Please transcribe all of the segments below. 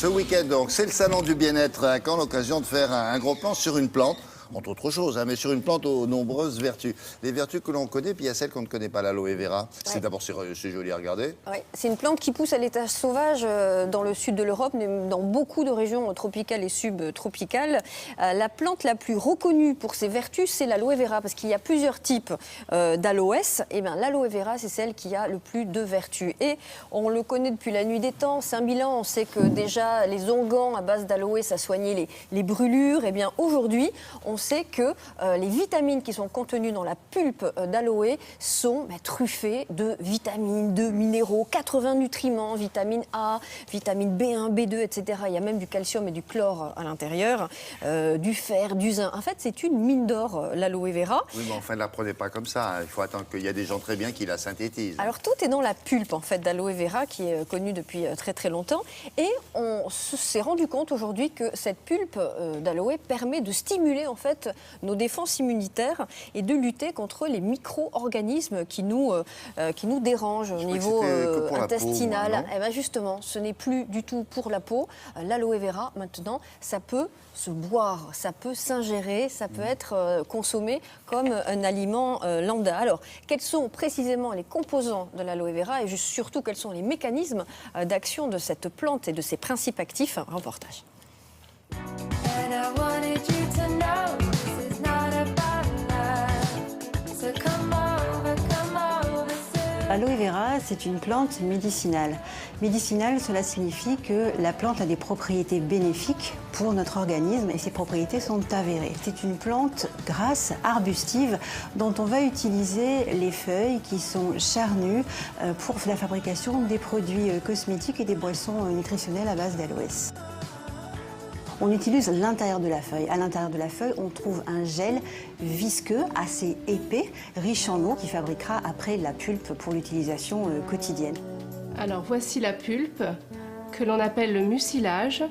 Ce week-end, donc, c'est le salon du bien-être à Caen, l'occasion de faire un gros plan sur une plante, entre autres choses, hein, mais sur une plante aux nombreuses vertus. Les vertus que l'on connaît, puis il y a celles qu'on ne connaît pas, l'aloe vera. C'est d'abord c'est joli à regarder. Ouais, c'est une plante qui pousse à l'état sauvage dans le sud de l'Europe, mais dans beaucoup de régions tropicales et subtropicales. La plante la plus reconnue pour ses vertus, c'est l'aloe vera, parce qu'il y a plusieurs types d'aloès. Et bien, l'aloe vera, c'est celle qui a le plus de vertus. Et on le connaît depuis la nuit des temps. Saint-Bilan, on sait que déjà les onguents à base d'aloe, ça soignait les brûlures. Et bien, aujourd'hui, on sait que les vitamines qui sont contenues dans la pulpe d'aloe sont truffées de vitamines, de minéraux, 80 nutriments, vitamine A, vitamine B1, B2, etc. Il y a même du calcium et du chlore à l'intérieur, du fer, du zinc. En fait, c'est une mine d'or, l'aloe vera. Oui, mais enfin, ne la prenez pas comme ça. Il faut attendre qu'il y a des gens très bien qui la synthétisent. Alors, tout est dans la pulpe, en fait, d'aloe vera, qui est connue depuis très, très longtemps. Et on s'est rendu compte aujourd'hui que cette pulpe d'aloe permet de stimuler, en fait, nos défenses immunitaires et de lutter contre les micro-organismes qui nous dérangent au niveau intestinal. Et bien justement, ce n'est plus du tout pour la peau. L'aloe vera, maintenant, ça peut se boire, ça peut s'ingérer, ça peut être consommé comme un aliment lambda. Alors, quels sont précisément les composants de l'aloe vera et surtout quels sont les mécanismes d'action de cette plante et de ses principes actifs? Reportage. L'aloe vera, c'est une plante médicinale. Médicinale, cela signifie que la plante a des propriétés bénéfiques pour notre organisme et ces propriétés sont avérées. C'est une plante grasse, arbustive, dont on va utiliser les feuilles qui sont charnues pour la fabrication des produits cosmétiques et des boissons nutritionnelles à base d'aloès. On utilise l'intérieur de la feuille. À l'intérieur de la feuille, on trouve un gel visqueux, assez épais, riche en eau, qui fabriquera après la pulpe pour l'utilisation quotidienne. Alors voici la pulpe que l'on appelle le mucilage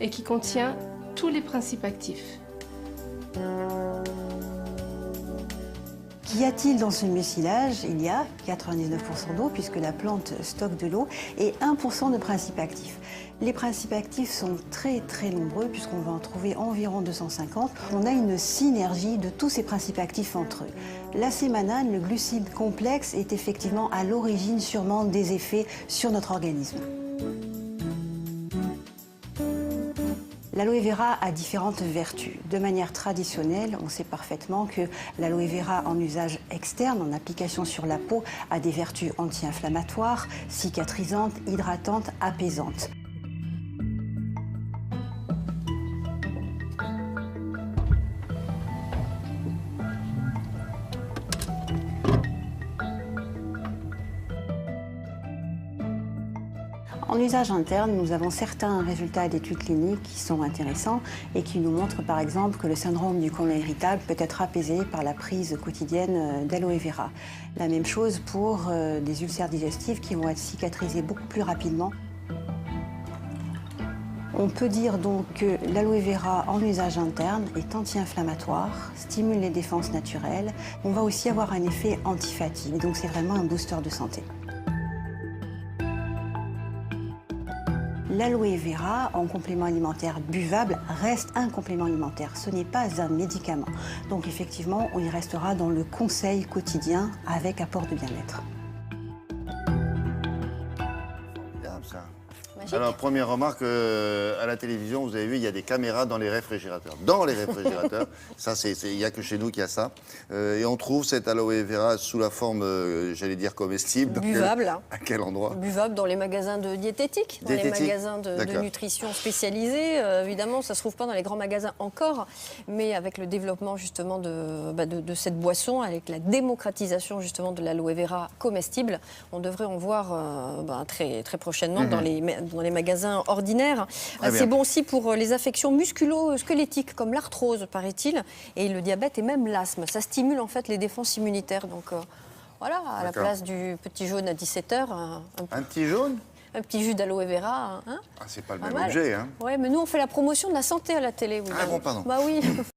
et qui contient tous les principes actifs. Qu'y a-t-il dans ce mucilage? Il y a 99% d'eau puisque la plante stocke de l'eau et 1% de principes actifs. Les principes actifs sont très très nombreux puisqu'on va en trouver environ 250. On a une synergie de tous ces principes actifs entre eux. La sémanane, le glucide complexe, est effectivement à l'origine sûrement des effets sur notre organisme. L'aloe vera a différentes vertus. De manière traditionnelle, on sait parfaitement que l'aloe vera en usage externe, en application sur la peau, a des vertus anti-inflammatoires, cicatrisantes, hydratantes, apaisantes. En usage interne, nous avons certains résultats d'études cliniques qui sont intéressants et qui nous montrent par exemple que le syndrome du côlon irritable peut être apaisé par la prise quotidienne d'aloe vera. La même chose pour des ulcères digestifs qui vont être cicatrisés beaucoup plus rapidement. On peut dire donc que l'aloe vera en usage interne est anti-inflammatoire, stimule les défenses naturelles. On va aussi avoir un effet anti-fatigue, donc c'est vraiment un booster de santé. L'aloe vera, en complément alimentaire buvable, reste un complément alimentaire. Ce n'est pas un médicament. Donc effectivement, on y restera dans le conseil quotidien avec apport de bien-être. Ça. Alors, première remarque, à la télévision, vous avez vu, il y a des caméras dans les réfrigérateurs. Dans les réfrigérateurs, ça, il n'y a que chez nous qu'il y a ça. Et on trouve cette aloe vera sous la forme, j'allais dire, comestible. Buvable. À quel endroit? Buvable dans les magasins de diététique, dans les magasins de nutrition spécialisés. Évidemment, ça ne se trouve pas dans les grands magasins encore, mais avec le développement justement de cette boisson, avec la démocratisation justement de l'aloe vera comestible, on devrait en voir très, très prochainement dans les magasins ordinaires. C'est bon aussi pour les affections musculo-squelettiques comme l'arthrose, paraît-il, et le diabète et même l'asthme. Ça stimule en fait les défenses immunitaires. Donc voilà, à la place du petit jaune à 17h. Un petit jaune? Un petit jus d'aloe vera. Hein, c'est pas le même objet. Hein. Oui, mais nous on fait la promotion de la santé à la télé. Ah bon, pardon. Bah oui.